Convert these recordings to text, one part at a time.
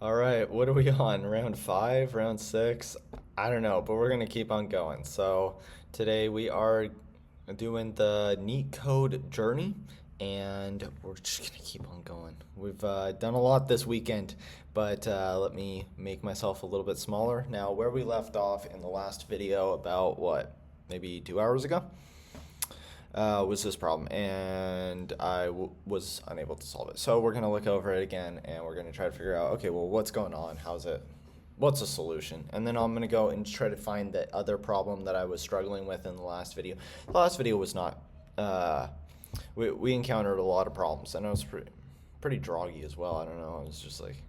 All right, what are we on? Round five, round six? I don't know, but we're gonna keep on going. So today we are doing the Neetcode Journey, and we're just gonna keep on going. We've done a lot this weekend, but let me make myself a little bit smaller. Now, where we left off in the last video about what, maybe 2 hours ago? Was this problem, and was unable to solve it. So we're gonna look over it again, and we're gonna try to figure out, okay, well, what's going on? What's the solution? And then I'm gonna go and try to find the other problem that I was struggling with in the last video. The last video was not. We encountered a lot of problems, and I was pretty droggy as well. I don't know. I was just like,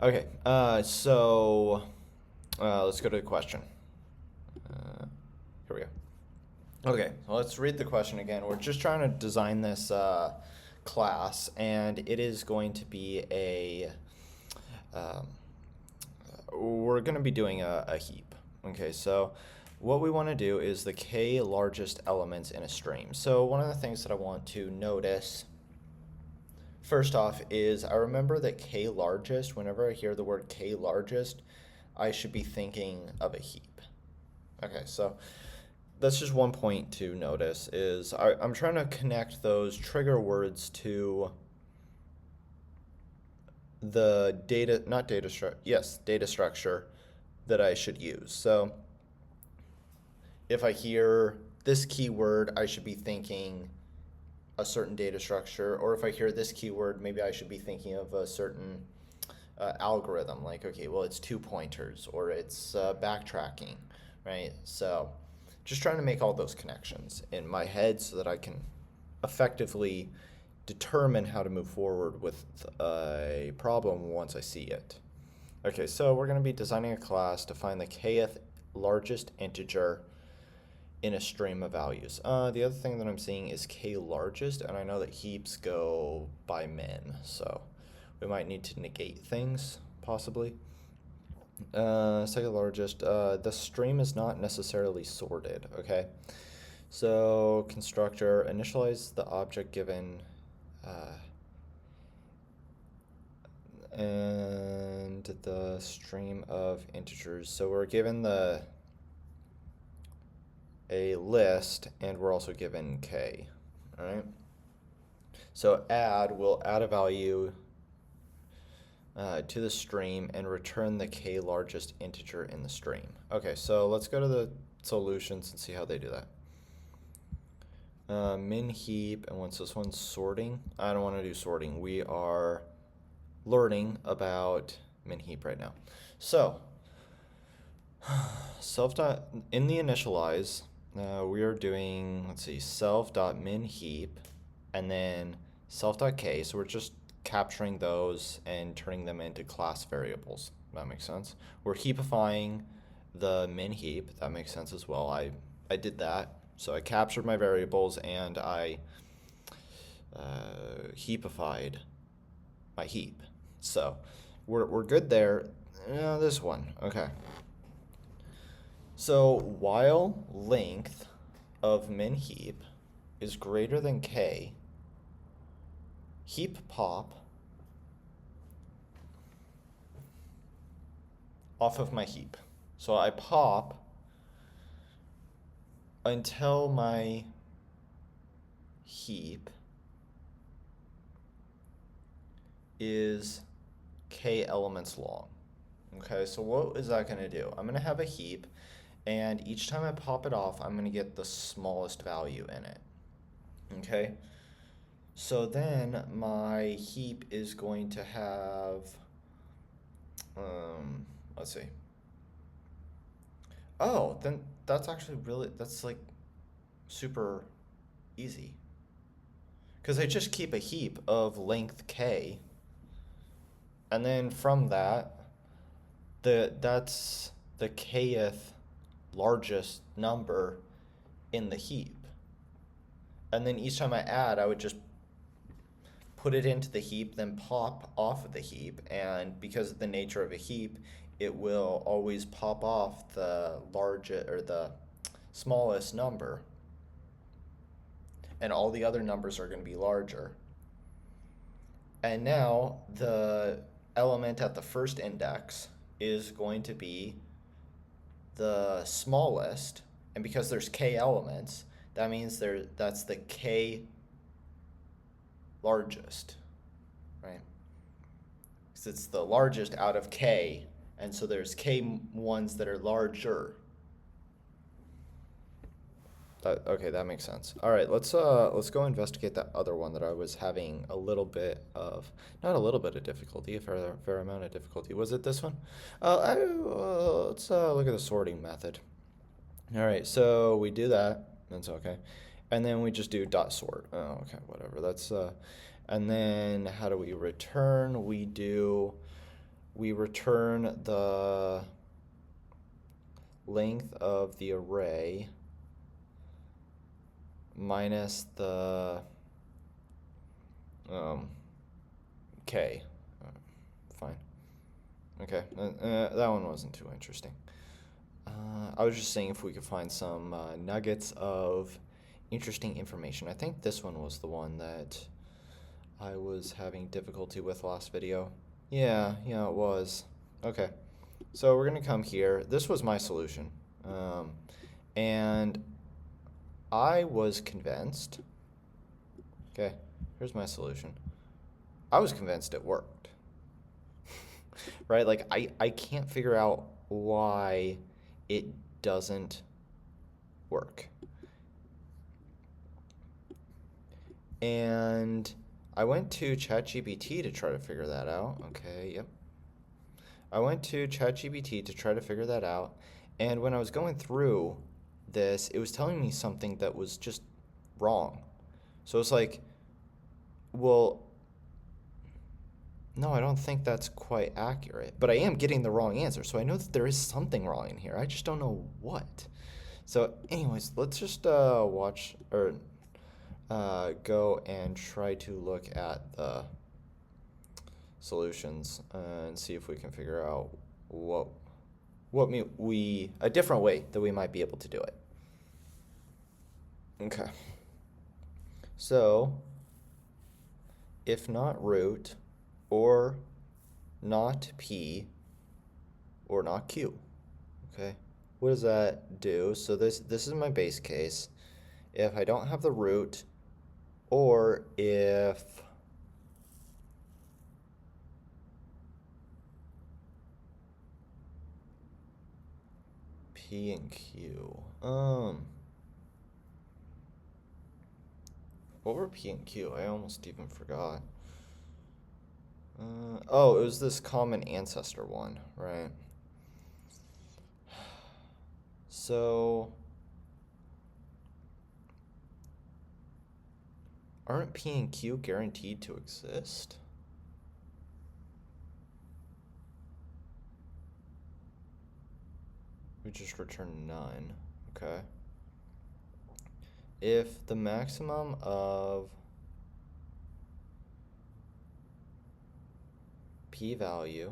okay. Let's go to the question. Here we go. Okay, so let's read the question again. We're just trying to design this class, and it is going to be we're going to be doing a heap. Okay, so what we want to do is the k largest elements in a stream. So one of the things that I want to notice first off is I remember that k largest, whenever I hear the word k largest, I should be thinking of a heap. Okay, so that's just one point to notice is I'm trying to connect those trigger words to the data structure that I should use. So if I hear this keyword, I should be thinking a certain data structure, or if I hear this keyword, maybe I should be thinking of a certain algorithm, like, okay, well, it's two pointers, or it's backtracking, right? So just trying to make all those connections in my head so that I can effectively determine how to move forward with a problem once I see it. Okay, so we're going to be designing a class to find the kth largest integer in a stream of values. The other thing that I'm seeing is k largest, and I know that heaps go by min, so we might need to negate things, possibly. Second largest, the stream is not necessarily sorted, okay? So constructor, initialize the object given, and the stream of integers. So we're given a list, and we're also given k, all right? So we'll add a value to the stream and return the k largest integer in the stream. Okay, so let's go to the solutions and see how they do that. Min heap, and what's this one? Sorting. I don't want to do sorting. We are learning about min heap right now. So in the initialize, we are doing, let's see, self.min heap, and then self.k. So we're just capturing those and turning them into class variables. That makes sense. We're heapifying the min heap. That makes sense as well. I did that. So I captured my variables and I heapified my heap. So we're good there. This one, okay. So while length of min heap is greater than k, heap pop off of my heap. So I pop until my heap is k elements long. Okay, so what is that going to do? I'm going to have a heap, and each time I pop it off, I'm going to get the smallest value in it. Okay? So then my heap is going to have, let's see. Oh, then that's actually that's like super easy. Because I just keep a heap of length k, and then from that, that's the kth largest number in the heap. And then each time I add, I would just put it into the heap, then pop off of the heap, and because of the nature of a heap, it will always pop off the largest or the smallest number, and all the other numbers are going to be larger. And now the element at the first index is going to be the smallest, and because there's k elements, that means that's the k largest, right? Because it's the largest out of k, and so there's k ones that are larger. Okay, that makes sense. All right, let's go investigate that other one that I was having a little bit of, not a little bit of difficulty, a fair amount of difficulty. Was it this one? Let's look at the sorting method. All right, so we do that. That's okay, and then we just do dot sort. Oh, okay, whatever. That's and then how do we return? We return the length of the array minus the k. Fine. Okay, that one wasn't too interesting. I was just saying if we could find some nuggets of interesting information. I think this one was the one that I was having difficulty with last video. Yeah, it was. Okay, so we're gonna come here. This was my solution, and I was convinced. Okay, here's my solution. I was convinced it worked. Right? Like I can't figure out why it doesn't work. And I went to ChatGPT to try to figure that out. Okay, yep. I went to ChatGPT to try to figure that out. And when I was going through this, it was telling me something that was just wrong. So it's like, well, no, I don't think that's quite accurate. But I am getting the wrong answer. So I know that there is something wrong in here. I just don't know what. So anyways, let's just watch or go and try to look at the solutions and see if we can figure out a different way that we might be able to do it. Okay. So, if not root, or not p, or not q. Okay. What does that do? So this is my base case. If I don't have the root, or if P and Q. What were P and Q? I almost even forgot. Oh, it was this common ancestor one, right? So, aren't P and Q guaranteed to exist? We just return none. Okay. If the maximum of P value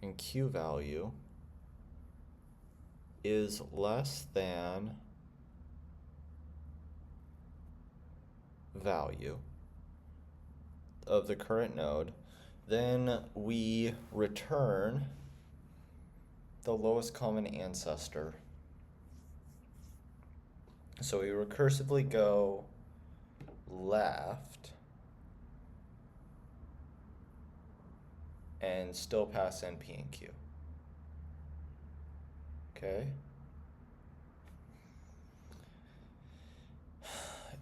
and Q value is less than value of the current node, then we return the lowest common ancestor. So we recursively go left and still pass in P and Q. Okay.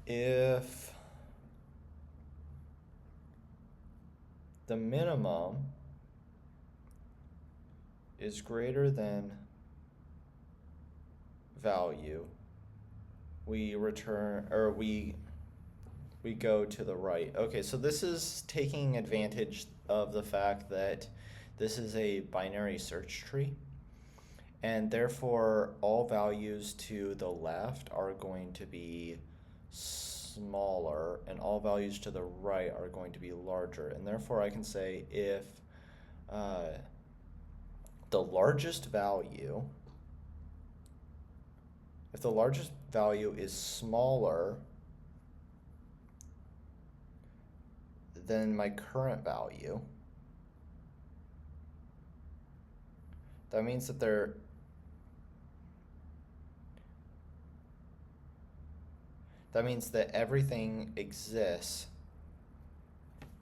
If the minimum is greater than value, we return, or we go to the right. Okay, so this is taking advantage of the fact that this is a binary search tree, and therefore all values to the left are going to be smaller and all values to the right are going to be larger, and therefore I can say if the largest value is smaller than my current value, that means that everything exists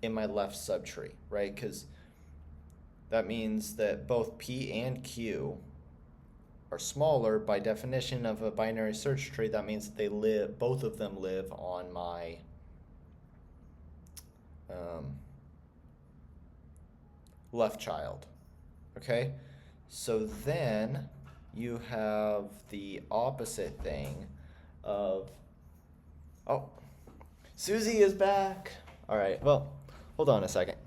in my left subtree, right? Because that means that both P and Q are smaller. By definition of a binary search tree, that means that both of them live on my left child. Okay, so then you have the opposite thing of, oh, Susie is back. All right, well, hold on a second.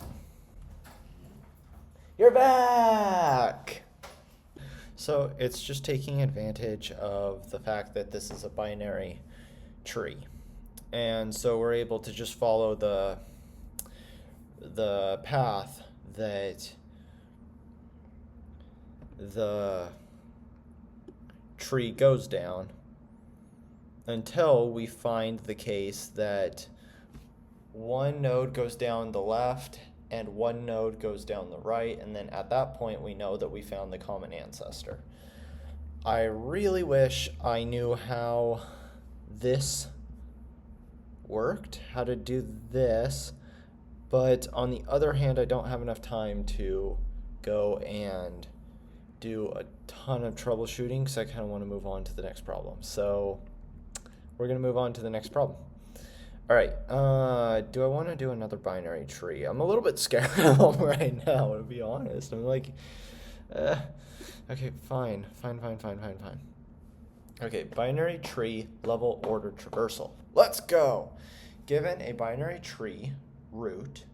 You're back! So it's just taking advantage of the fact that this is a binary tree. And so we're able to just follow the path that the tree goes down until we find the case that one node goes down the left and one node goes down the right, and then at that point we know that we found the common ancestor. I really wish I knew how this worked, how to do this, but on the other hand, I don't have enough time to go and do a ton of troubleshooting because I kind of want to move on to the next problem. So we're going to move on to the next problem. All right, do I want to do another binary tree? I'm a little bit scared of them right now, to be honest. I'm like, okay, fine. Okay, binary tree level order traversal. Let's go. Given a binary tree root,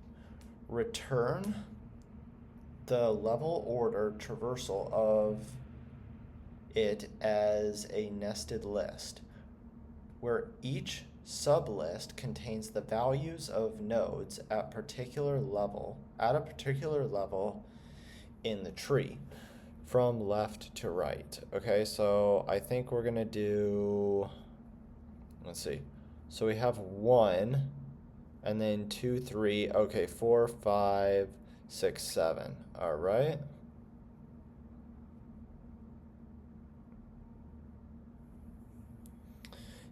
return the level order traversal of it as a nested list, where each sublist contains the values of nodes at a particular level in the tree from left to right. Okay, so I think we're gonna do, let's see, so we have 1 and then 2, 3, okay, 4, 5, 6, 7. All right.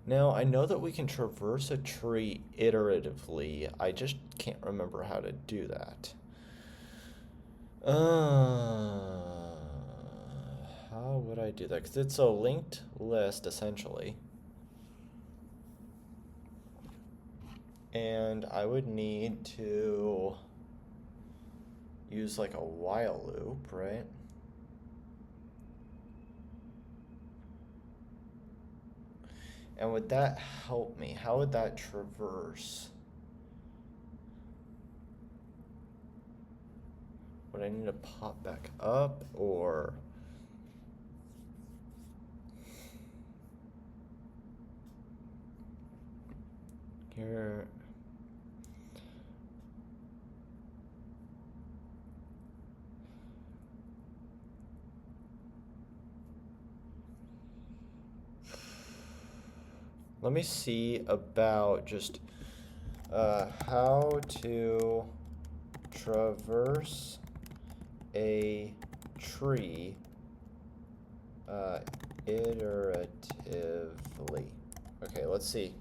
Now, I know that we can traverse a tree iteratively. I just can't remember how to do that. How would I do that? Because it's a linked list, essentially. And I would need to use like a while loop, right? And would that help me? How would that traverse? Would I need to pop back up or? Here. Let me see about just how to traverse a tree iteratively. Okay, let's see.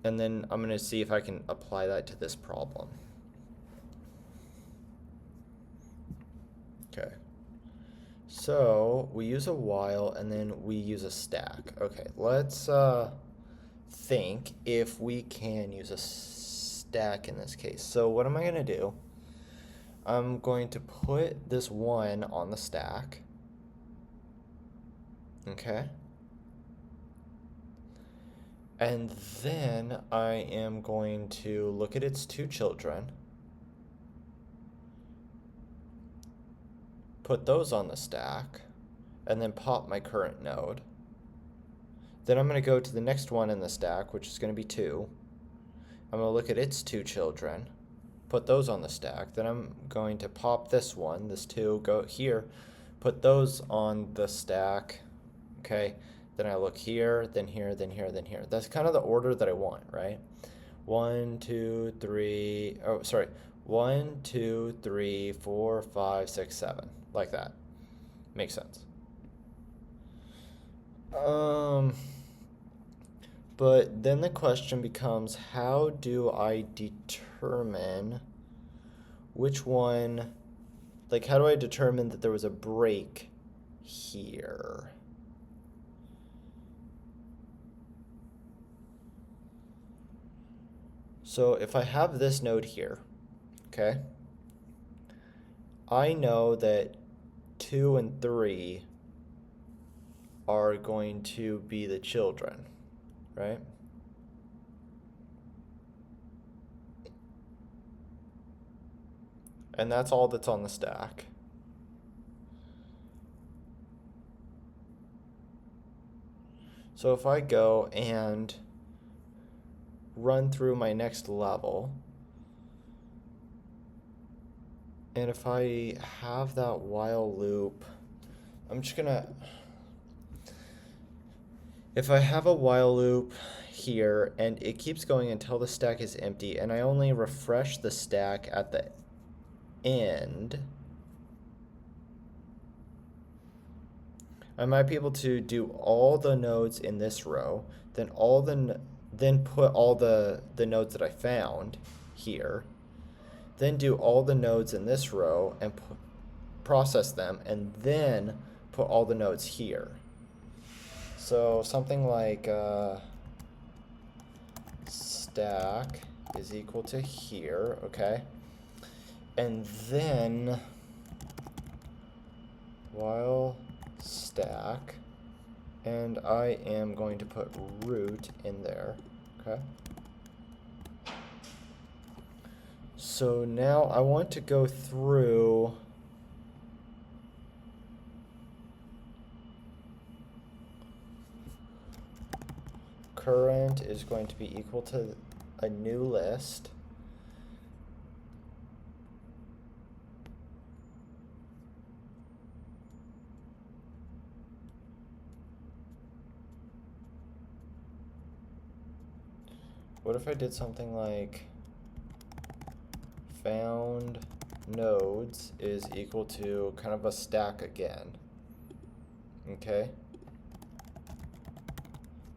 And then I'm going to see if I can apply that to this problem. Okay. So we use a while and then we use a stack. Okay, let's think if we can use a stack in this case. So what am I going to do? I'm going to put this 1 on the stack. Okay. And then I am going to look at its 2 children, put those on the stack, and then pop my current node. Then I'm going to go to the next one in the stack, which is going to be 2. I'm going to look at its 2 children, put those on the stack. Then I'm going to pop this one, this 2, go here, put those on the stack. Okay. Then I look here, then here, then here, then here. That's kind of the order that I want, right? 1, 2, 3, oh, sorry, 1, 2, 3, 4, 5, 6, 7, like that. Makes sense. But then the question becomes, how do I determine which one, like, how do I determine that there was a break here? So if I have this node here, okay, I know that 2 and 3 are going to be the children, right? And that's all that's on the stack. So if I go and run through my next level, and if I have that while loop, I'm just gonna, if I have a while loop here and it keeps going until the stack is empty and I only refresh the stack at the end, I might be able to do all the nodes in this row, then put all the nodes that I found here, then do all the nodes in this row and process them, and then put all the nodes here. So something like stack is equal to here, okay? And then while stack, and I am going to put root in there, okay? So now I want to go through current is going to be equal to a new list. What if I did something like found nodes is equal to kind of a stack again? Okay.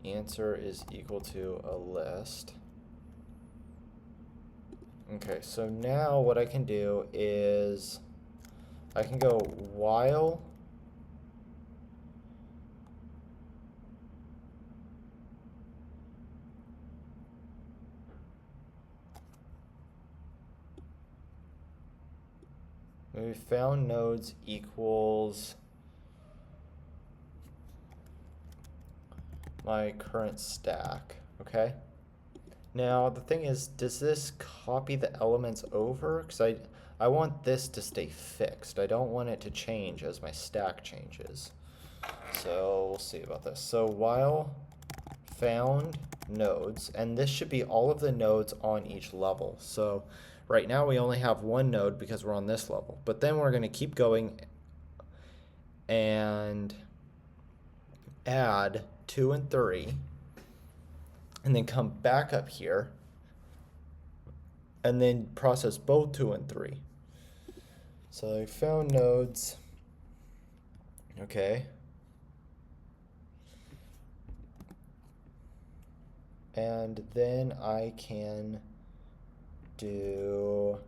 Answer is equal to a list. Okay, so now what I can do is I can go while maybe found nodes equals my current stack, okay? Now the thing is, does this copy the elements over? Because I want this to stay fixed. I don't want it to change as my stack changes. So we'll see about this. So while found nodes, and this should be all of the nodes on each level. So right now we only have one node because we're on this level, but then we're going to keep going and add 2 and 3, and then come back up here and then process both 2 and 3. So I found nodes, okay, and then I can do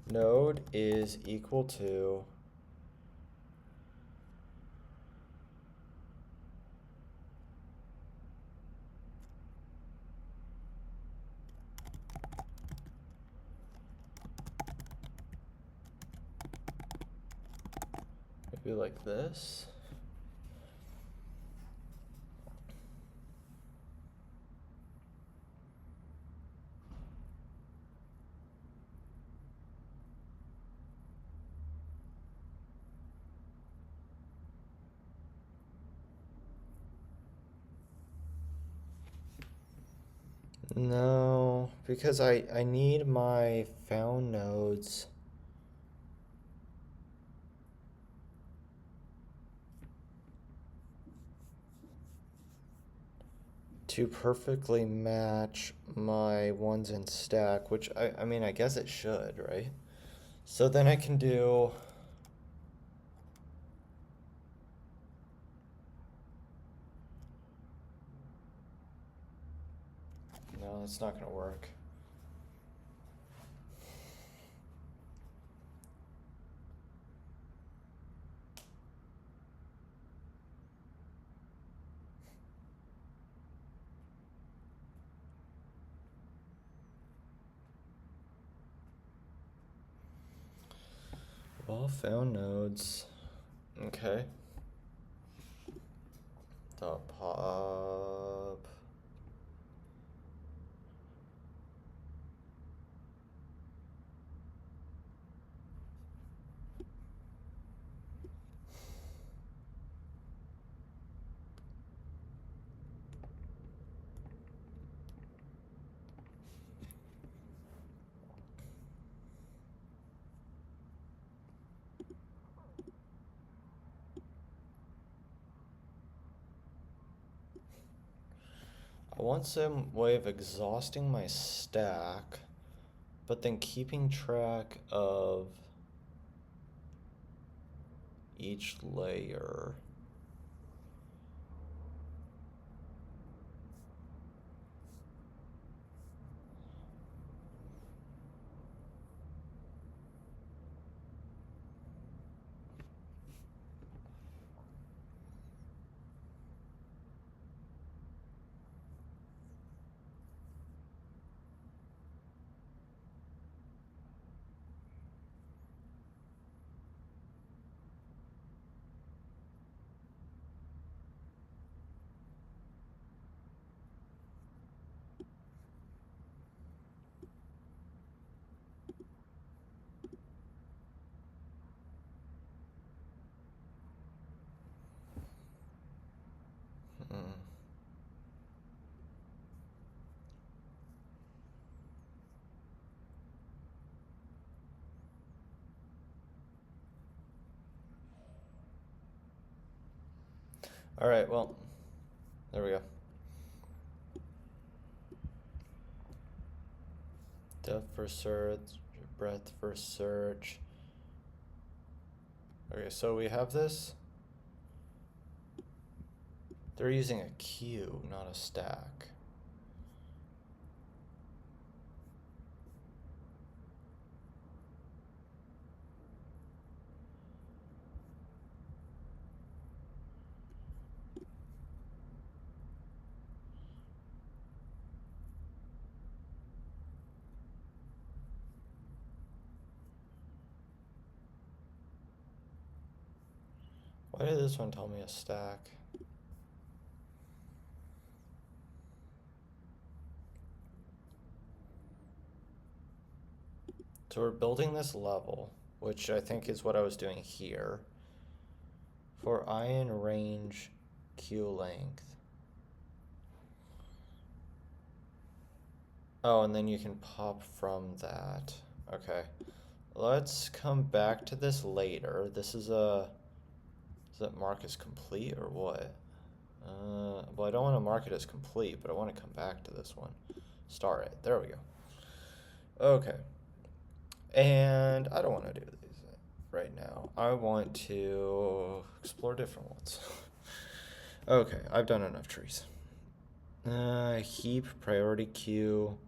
node is equal to maybe like this. No, because I need my found nodes to perfectly match my ones in stack, which I mean, I guess it should, right? So then I can do, no, it's not gonna work. All found nodes. Okay. Dot pop. I want some way of exhausting my stack, but then keeping track of each layer. Hmm. All right, well, there we go. Depth first search, breadth first search. Okay, so we have this. They're using a queue, not a stack. Why did this one tell me a stack? So we're building this level, which I think is what I was doing here, for ion range queue length. Oh, and then you can pop from that. Okay. Let's come back to this later. This is a... Does that mark as complete or what? Well, I don't want to mark it as complete, but I want to come back to this one. Star it. There we go. Okay. And I don't want to do these right now. I want to explore different ones. Okay, I've done enough trees. Heap, priority queue.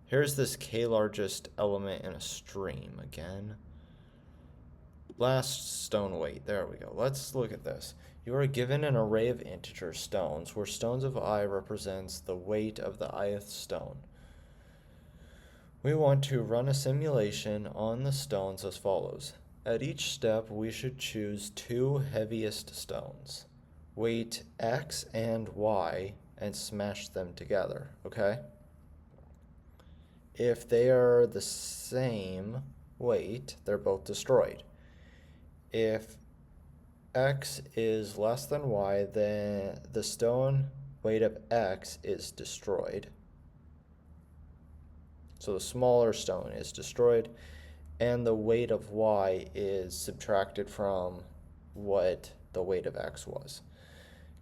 Here's this k largest element in a stream again. Last stone weight. There we go. Let's look at this. You are given an array of integer stones, where stones of I represents the weight of the ith stone. We want to run a simulation on the stones as follows. At each step, we should choose two heaviest stones, weight X and Y, and smash them together, okay? If they are the same weight, they're both destroyed. If X is less than Y, then the stone weight of X is destroyed. So the smaller stone is destroyed, and the weight of y is subtracted from what the weight of x was.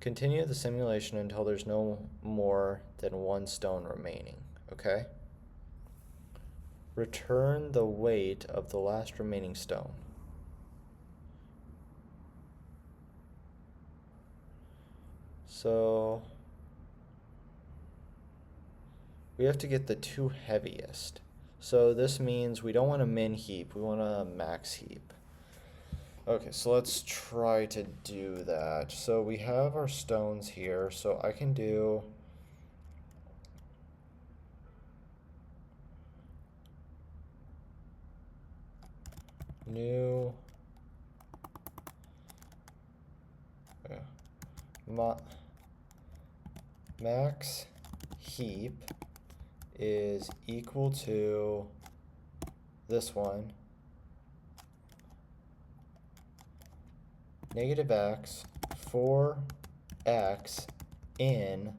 Continue the simulation until there's no more than one stone remaining, okay? Return the weight of the last remaining stone. So we have to get the two heaviest. So this means we don't want a min heap, we want a max heap. Okay, so let's try to do that. So we have our stones here, so I can do new max heap is equal to this one, negative x for x in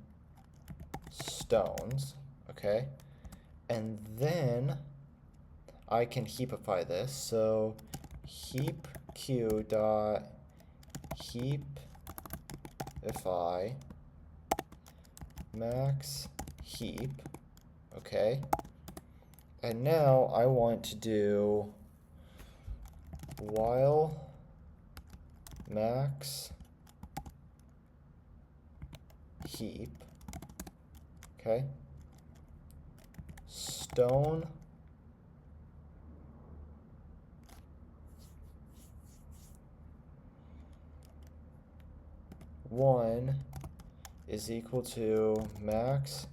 stones, okay? And then I can heapify this, so heap q dot heapify max heap, okay? And now I want to do while max heap, okay? Stone one is equal to max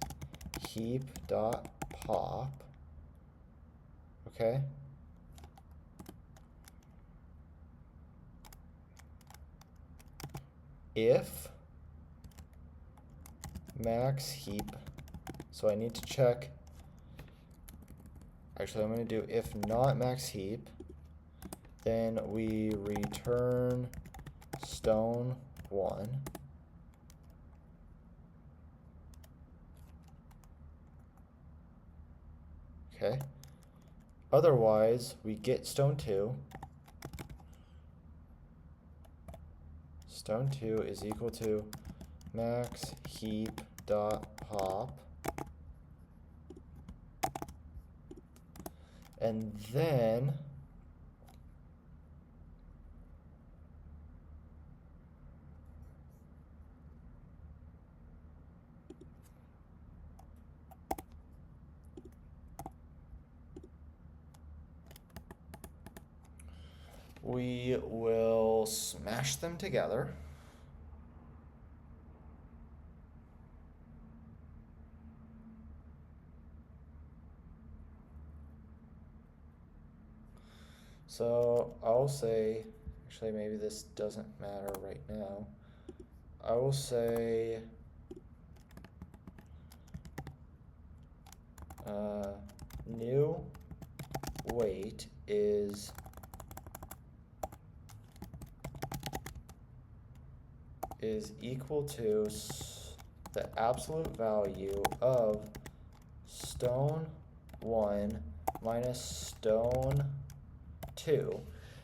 heap dot pop, okay? If max heap, so I need to check, actually I'm going to do if not max heap, then we return stone 1. Okay. Otherwise, we get stone 2. Stone 2 is equal to max heap dot pop. And then we will smash them together. So I'll say, actually maybe this doesn't matter right now. I will say new weight is equal to the absolute value of stone 1 minus stone 2.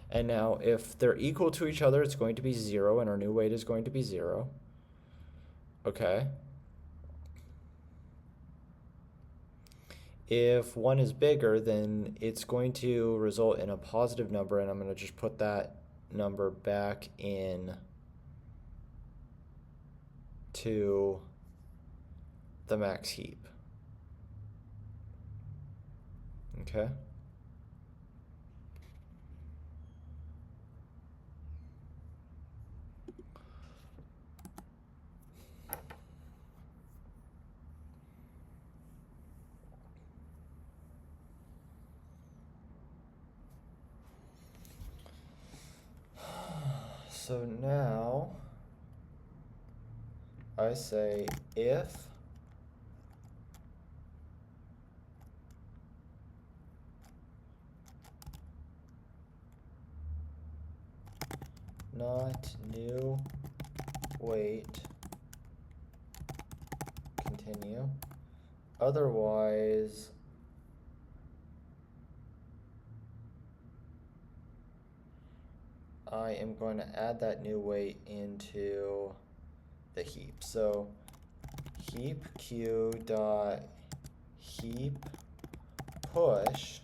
And now if they're equal to each other, it's going to be 0, and our new weight is going to be 0. Okay. If 1 is bigger, then it's going to result in a positive number, and I'm going to just put that number back in to the max heap. Okay. So now I say if not new weight, continue, otherwise I am going to add that new weight into the heap. So heap q dot heap push,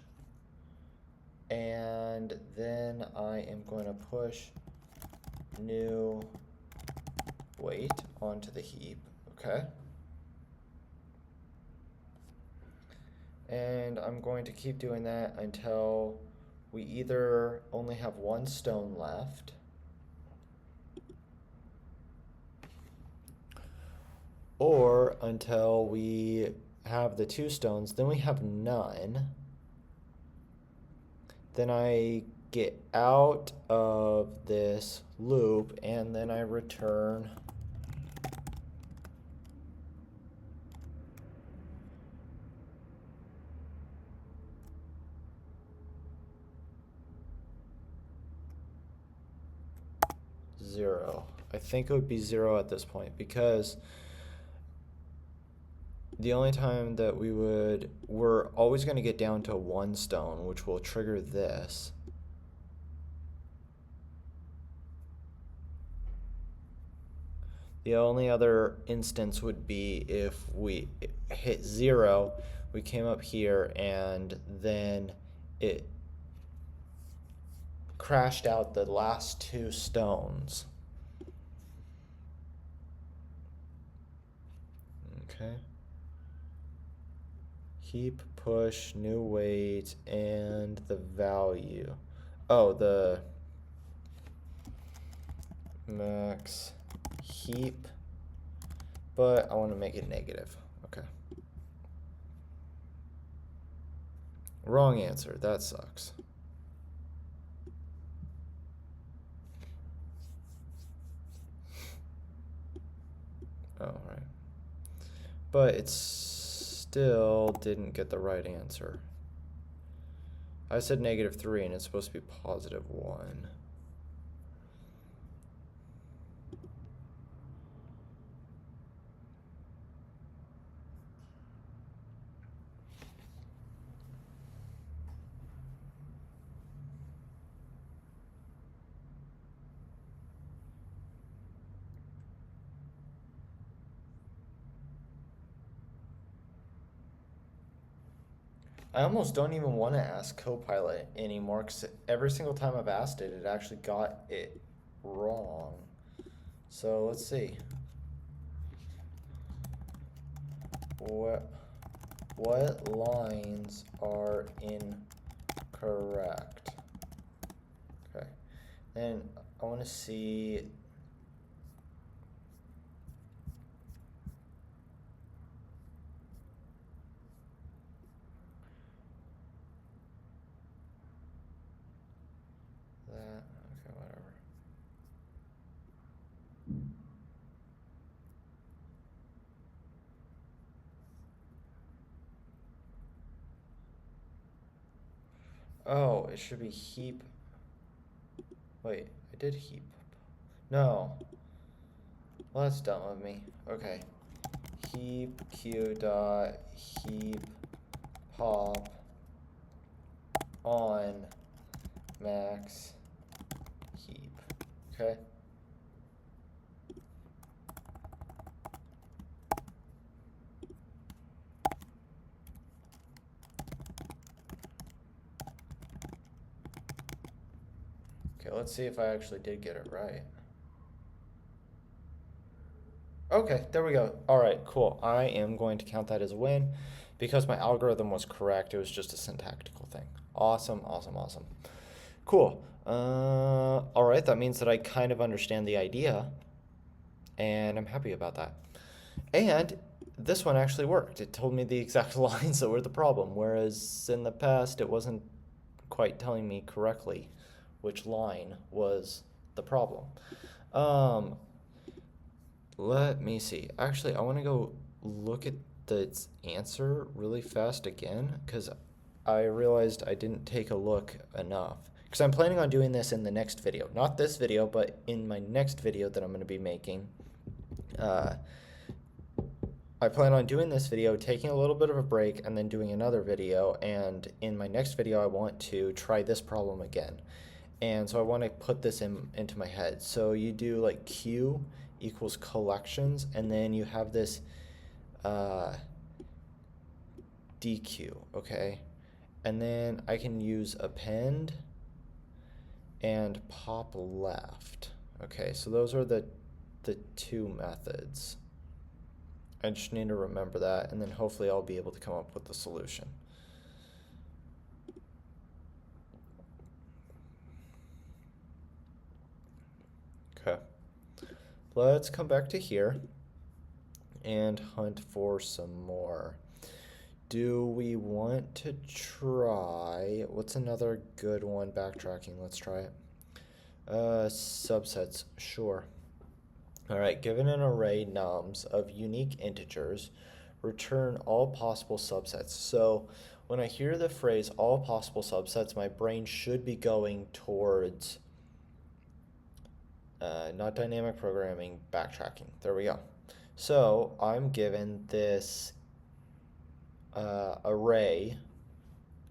and then I am going to push new weight onto the heap, okay? And I'm going to keep doing that until we either only have one stone left, or until we have the 2 stones, then we have none. Then I get out of this loop, and then I return zero. I think it would be 0 at this point, because the only time that we're always going to get down to 1 stone, which will trigger this. The only other instance would be if we hit 0, we came up here, and then it crashed out the last 2 stones. Okay. Heap, push, new weight, and the value. Oh, the max heap, but I want to make it negative. Okay. Wrong answer. That sucks. Oh, right. But it still didn't get the right answer. I said -3, and it's supposed to be +1. I almost don't even want to ask Copilot anymore, because every single time I've asked it, it actually got it wrong. So let's see. What lines are incorrect? Okay. Then I want to see that. Okay, whatever. Oh, it should be heap. Wait, I did heap. No. Well, that's dumb of me. Okay. Heap q dot heap pop on max heap. Okay. Okay, let's see if I actually did get it right. Okay, there we go. All right, cool. I am going to count that as a win because my algorithm was correct. It was just a syntactical thing. Awesome, awesome, awesome. Cool. All right, that means that I kind of understand the idea, and I'm happy about that. And this one actually worked. It told me the exact lines that were the problem, whereas in the past it wasn't quite telling me correctly which line was the problem. Let me see. Actually, I want to go look at the answer really fast again, because I realized I didn't take a look enough. Because I'm planning on doing this in the next video. Not this video, but in my next video that I'm going to be making. I plan on doing this video, taking a little bit of a break, and then doing another video. And in my next video, I want to try this problem again. And so I want to put this into my head. So you do like Q equals collections, and then you have this DQ, okay? And then I can use append and pop left. Okay, so those are the two methods. I just need to remember that, and then hopefully I'll be able to come up with the solution. Okay, let's come back to here and hunt for some more. Do we want to try, what's another good one? Backtracking, let's try it. Subsets, sure. All right, given an array nums of unique integers, return all possible subsets. So when I hear the phrase all possible subsets, my brain should be going towards not dynamic programming, backtracking. There we go. So I'm given this array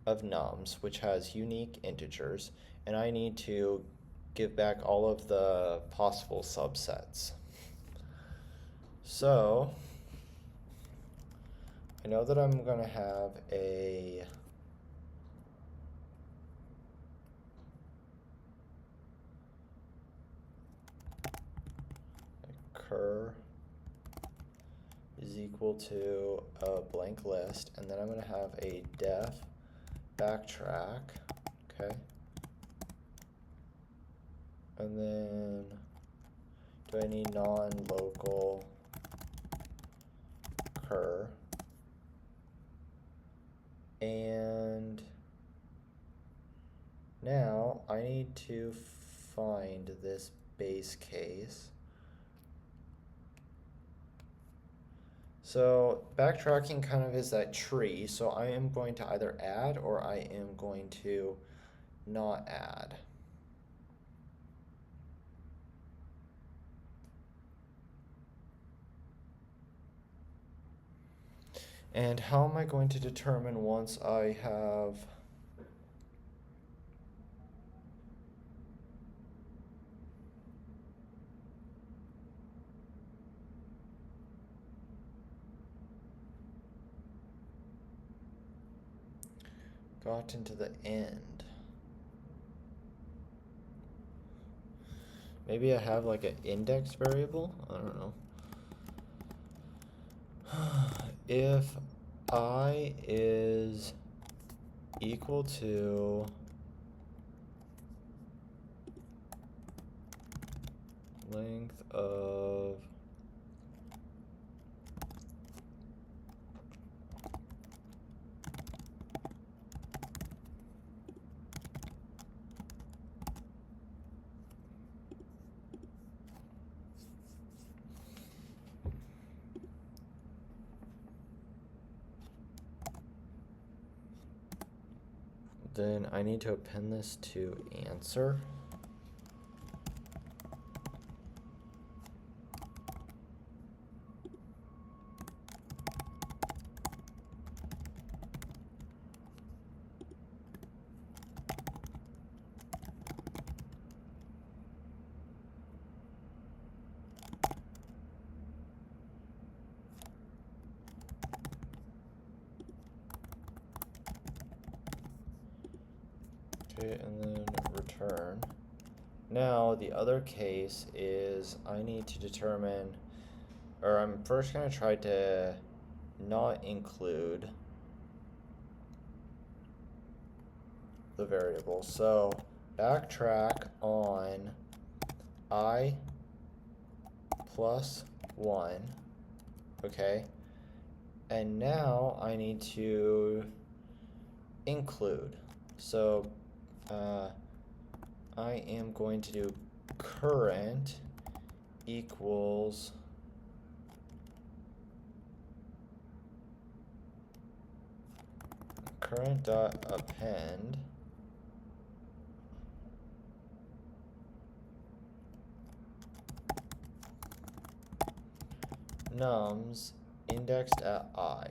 of nums, which has unique integers, and I need to give back all of the possible subsets. So I know that I'm going to have a cur is equal to a blank list, and then I'm going to have a def backtrack, okay? And then do I need non-local cur? And now I need to find this base case. So backtracking kind of is that tree, so I am going to either add or I am going to not add. And how am I going to determine once I have gotten to the end? Maybe I have like an index variable? I don't know. If I is equal to length of then I need to append this to answer. Okay, and then return. Now the other case is I need to determine, or I'm first going to try to not include the variable. So backtrack on I plus 1, okay? And now I need to include. So I am going to do current equals current dot append nums indexed at I.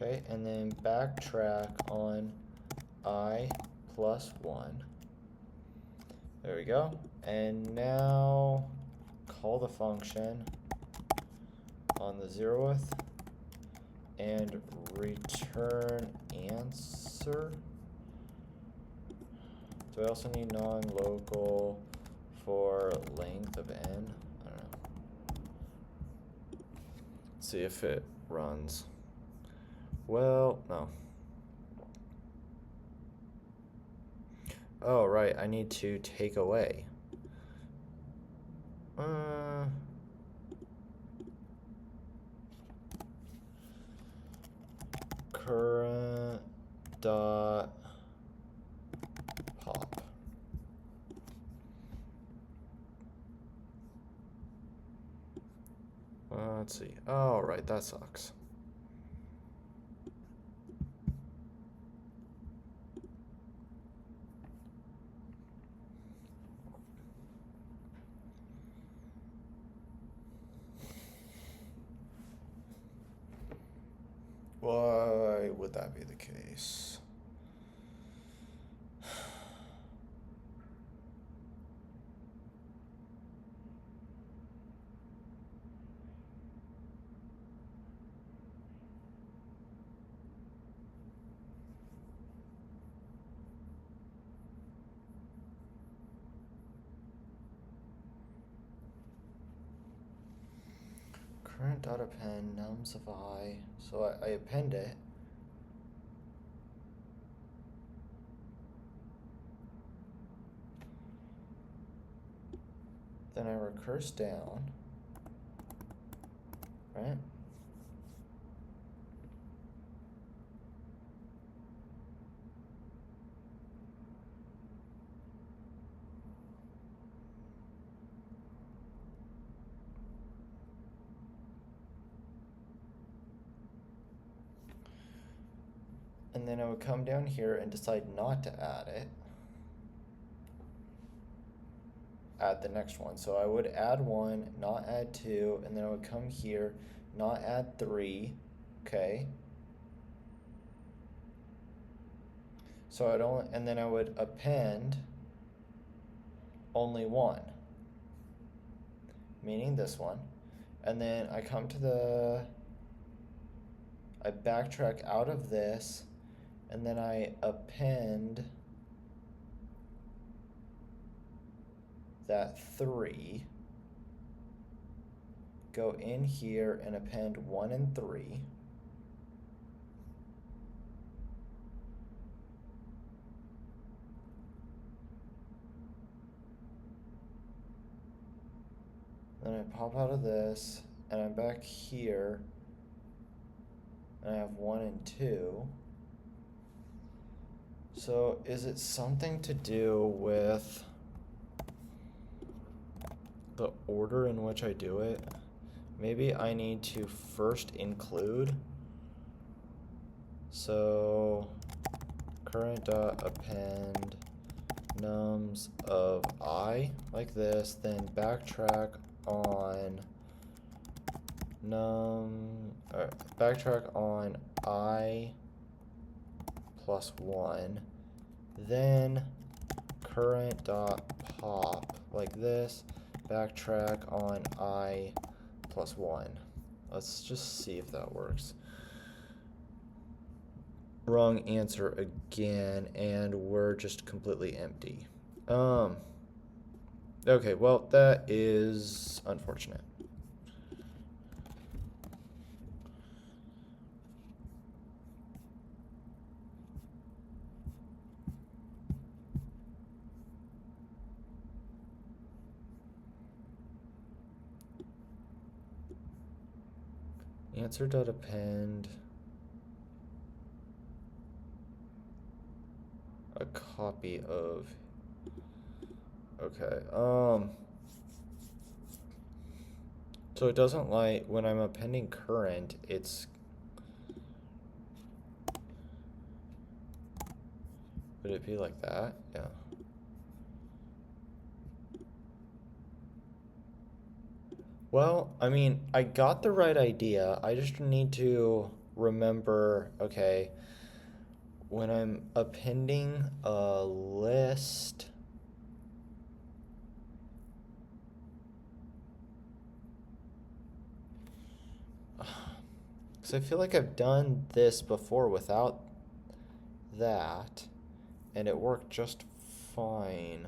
Okay, and then backtrack on I plus 1. There we go. And now call the function on the 0th and return answer. Do I also need non-local for length of n? I don't know. Let's see if it runs. Well, no. Oh, right, I need to take away. Current dot pop. Let's see. Oh, right, that sucks. Why would that be the case? Current dot append nums of I. So I append it. Then I recurse down, right? And then I would come down here and decide not to add it. Add the next one. So I would add 1, not add 2, and then I would come here, not add 3, okay? So I'd only, and then I would append only 1, meaning this one. And then I come to I backtrack out of this, and then I append that 3, go in here and append 1 and 3. Then I pop out of this, and I'm back here, and I have 1 and 2. So is it something to do with the order in which I do it? Maybe I need to first include. So current dot append nums of I, like this, then backtrack on backtrack on I plus 1, then current dot pop, like this, backtrack on I plus 1. Let's just see if that works. Wrong answer again, and we're just completely empty. Okay, well, that is unfortunate. Answer.append a copy of, okay, so it doesn't like, when I'm appending current, it's, would it be like that? Yeah. Well, I mean, I got the right idea. I just need to remember, okay, when I'm appending a list, because I feel like I've done this before without that, and it worked just fine.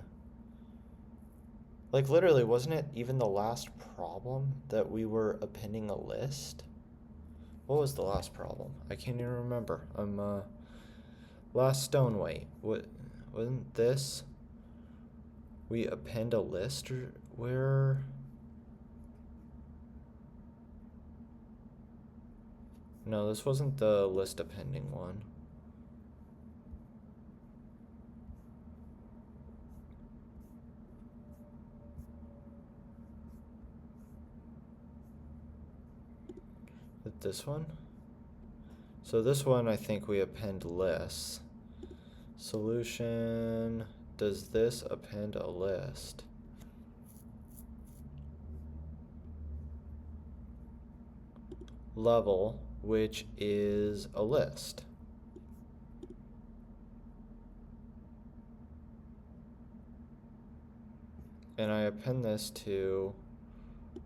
Like literally, wasn't it even the last problem that we were appending a list? What was the last problem? I can't even remember. Last stone weight. What wasn't this? We append a list or where? No, this wasn't the list appending one. This one? So this one, I think we append lists. Solution, does this append a list? Level, which is a list. And I append this to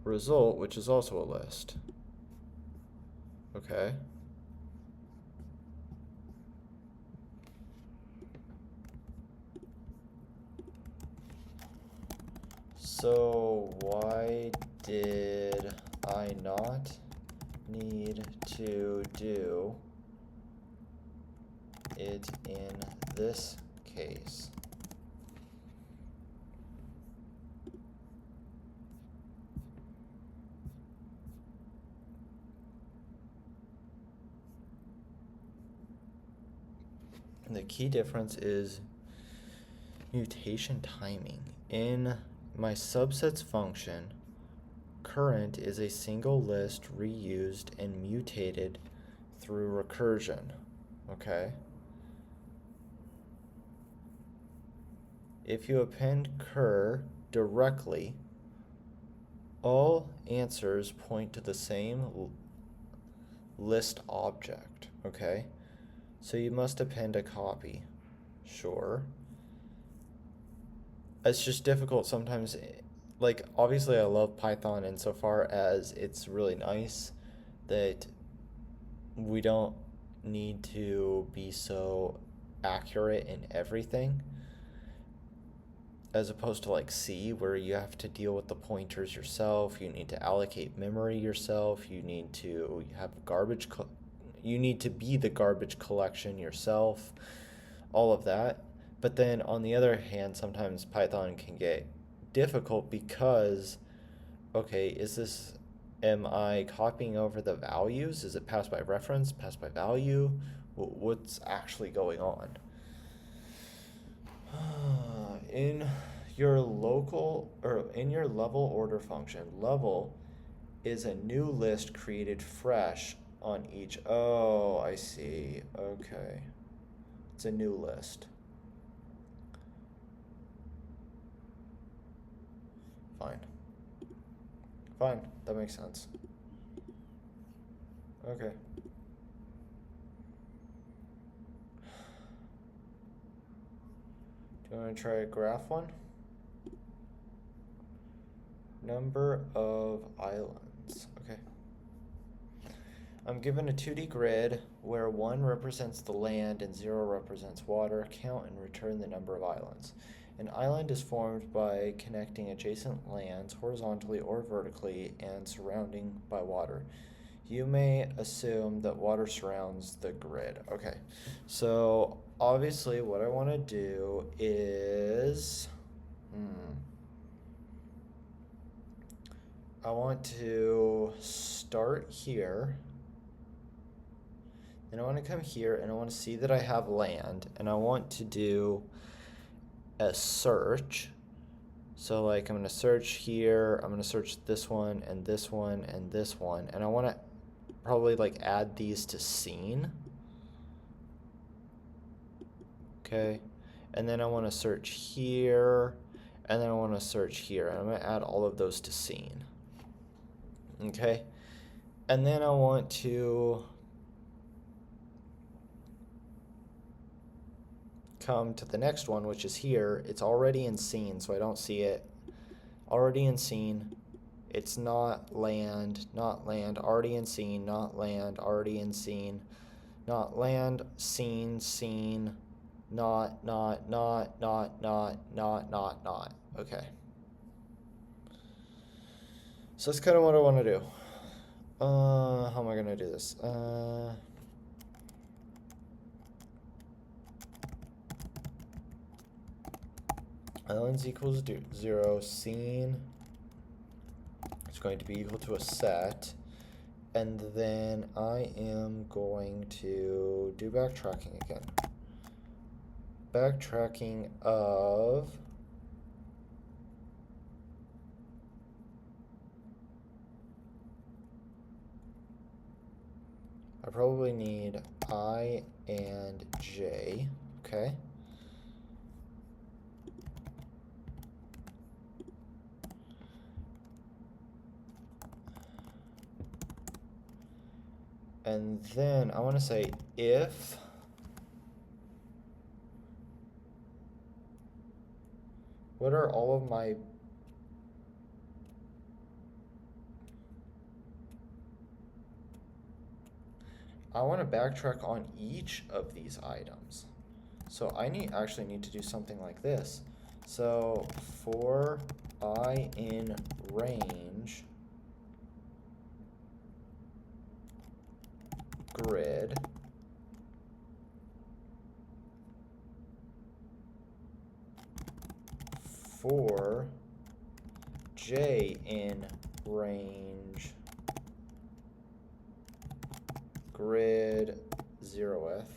result, which is also a list. Okay. So why did I not need to do it in this case? And the key difference is mutation timing. In my subsets function, current is a single list reused and mutated through recursion. Okay? If you append cur directly, all answers point to the same list object. Okay? So you must append a copy. Sure. It's just difficult sometimes. Like, obviously I love Python insofar as it's really nice that we don't need to be so accurate in everything, as opposed to like C, where you have to deal with the pointers yourself, you need to allocate memory yourself, you need to have you need to be the garbage collection yourself, all of that. But then on the other hand, sometimes Python can get difficult because, okay, am I copying over the values? Is it passed by reference, passed by value? What's actually going on? In your level order function, level is a new list created fresh on each. Oh, I see. Okay. It's a new list. Fine. Fine, that makes sense. Okay. Do you want to try a graph one? Number of islands. Okay. I'm given a 2D grid where 1 represents the land and 0 represents water. Count and return the number of islands. An island is formed by connecting adjacent lands horizontally or vertically and surrounding by water. You may assume that water surrounds the grid. Okay, so obviously what I want to do is, I want to start here, and I want to come here, and I want to see that I have land, and I want to do a search. So like I'm going to search here, I'm going to search this one and this one and this one, and I want to probably like add these to scene. Okay, and then I want to search here, and then I want to search here, and I'm going to add all of those to scene. Okay, and then I want to come to the next one, which is here. It's already in scene, so I don't see it. Already in scene. It's not land, already in scene, not land, already in scene, not land, scene, not. Okay. So that's kind of what I want to do. How am I going to do this? Islands equals 0, scene is going to be equal to a set, and then I am going to do backtracking again. Backtracking of I probably need I and J, okay? And then I want to say if what are all of my I want to backtrack on each of these items. So I actually need to do something like this. So for I in range grid for J in range grid 0th,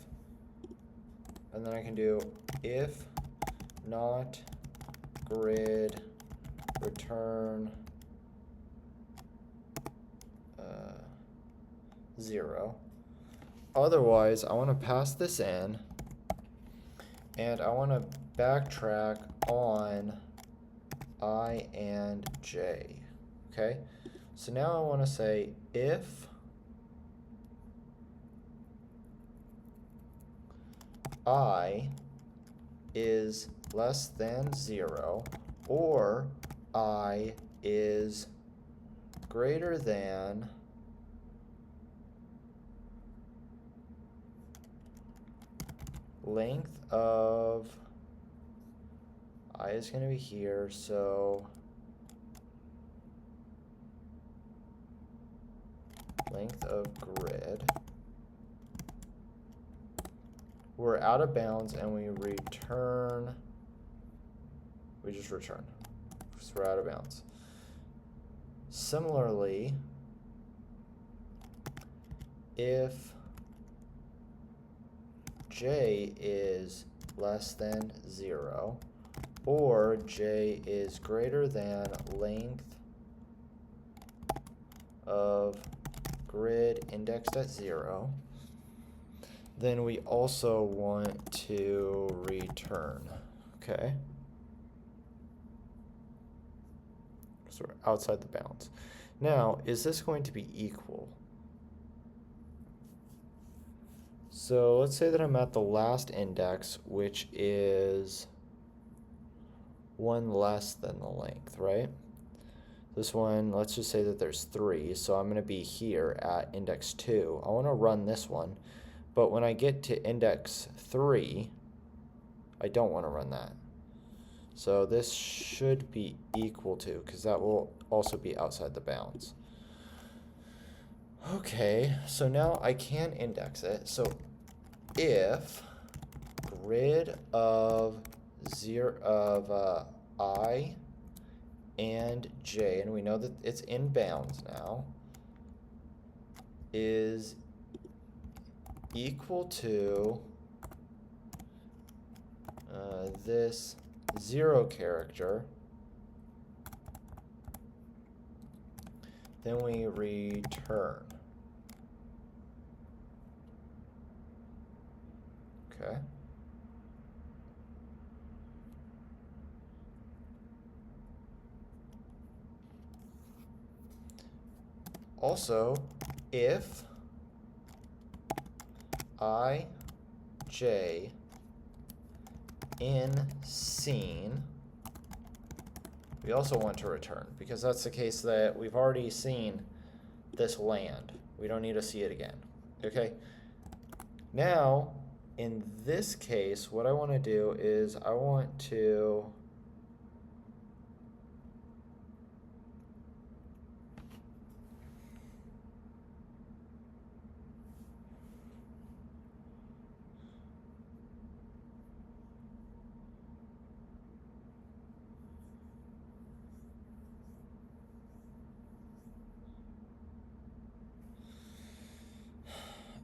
and then I can do if not grid return 0. Otherwise, I want to pass this in, and I want to backtrack on I and J. Okay, so now I want to say if I is less than 0 or I is greater than length of I is going to be here, so length of grid. We're out of bounds and we return, we just return, because we're out of bounds. Similarly, if J is less than 0 or J is greater than length of grid indexed at 0, then we also want to return, okay? So we're outside the bounds. Now, is this going to be equal? So let's say that I'm at the last index, which is 1 less than the length, right? This one, let's just say that there's 3, so I'm going to be here at index 2. I want to run this one, but when I get to index 3, I don't want to run that. So this should be equal to, because that will also be outside the bounds. Okay, so now I can index it. So if grid of I and J, and we know that it's in bounds now, is equal to this 0 character, then we return. Okay. Also, if I, J in scene, we also want to return, because that's the case that we've already seen this land. We don't need to see it again. Okay? Now, in this case, what I want to do is I want to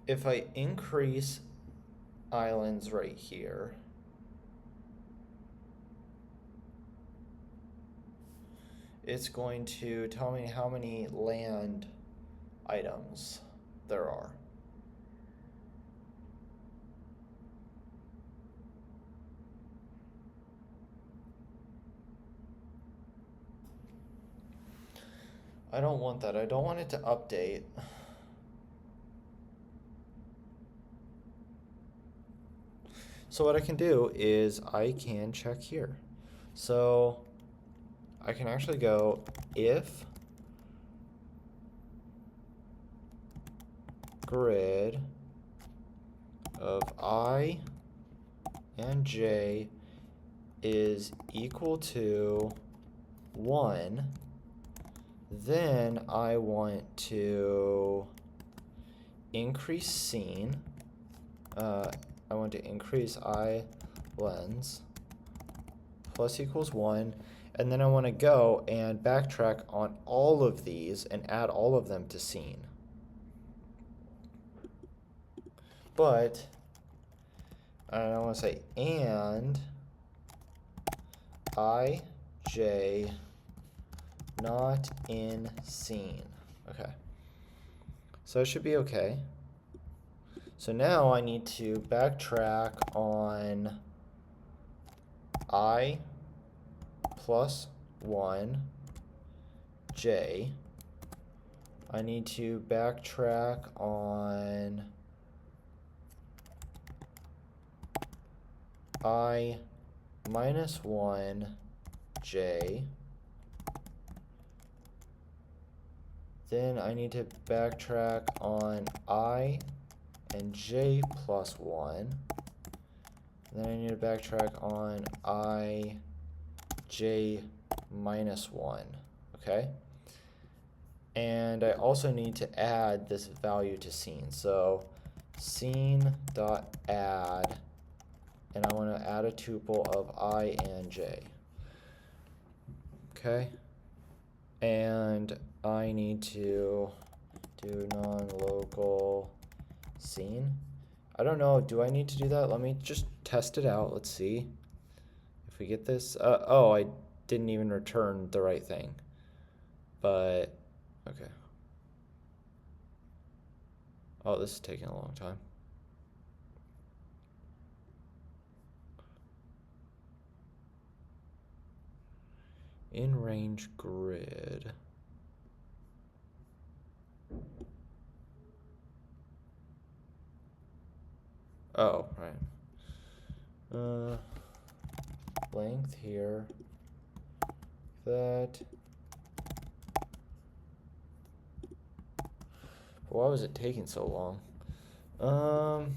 if I increase islands right here, it's going to tell me how many land items there are. I don't want that. I don't want it to update. So what I can do is I can check here. So I can actually go if grid of I and j is equal to 1, then I want to increase scene. I want to increase islands plus equals 1, and then I want to go and backtrack on all of these and add all of them to scene. But I want to say and I, j, not in scene. Okay. So it should be okay. So now I need to backtrack on I plus 1 j. I need to backtrack on I minus 1 j. Then I need to backtrack on I and j plus 1. Then I need to backtrack on I, j minus 1. Okay? And I also need to add this value to scene. So scene.add, and I want to add a tuple of I and j. Okay? And I need to do non-local scene. I don't know, do I need to do that? Let me just test it out. Let's see if we get this. Oh, I didn't even return the right thing. But, okay. Oh, this is taking a long time. In range grid. Oh, right. Length here. That. Why was it taking so long?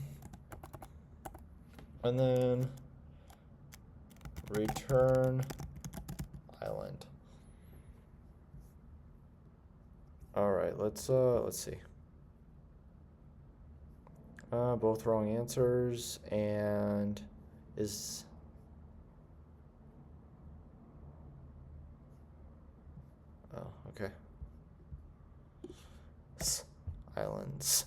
And then return island. All right, let's see. Both wrong answers, and is okay. Islands.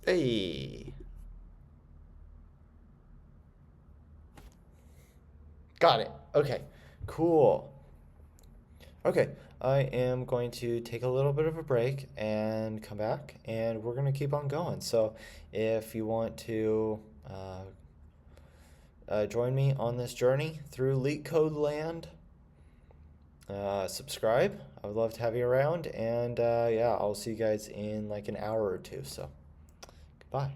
Hey. Got it. Okay. Cool. Okay, I am going to take a little bit of a break and come back, and we're going to keep on going. So if you want to join me on this journey through LeetCode land, subscribe. I would love to have you around, and yeah, I'll see you guys in like an hour or two. So, goodbye.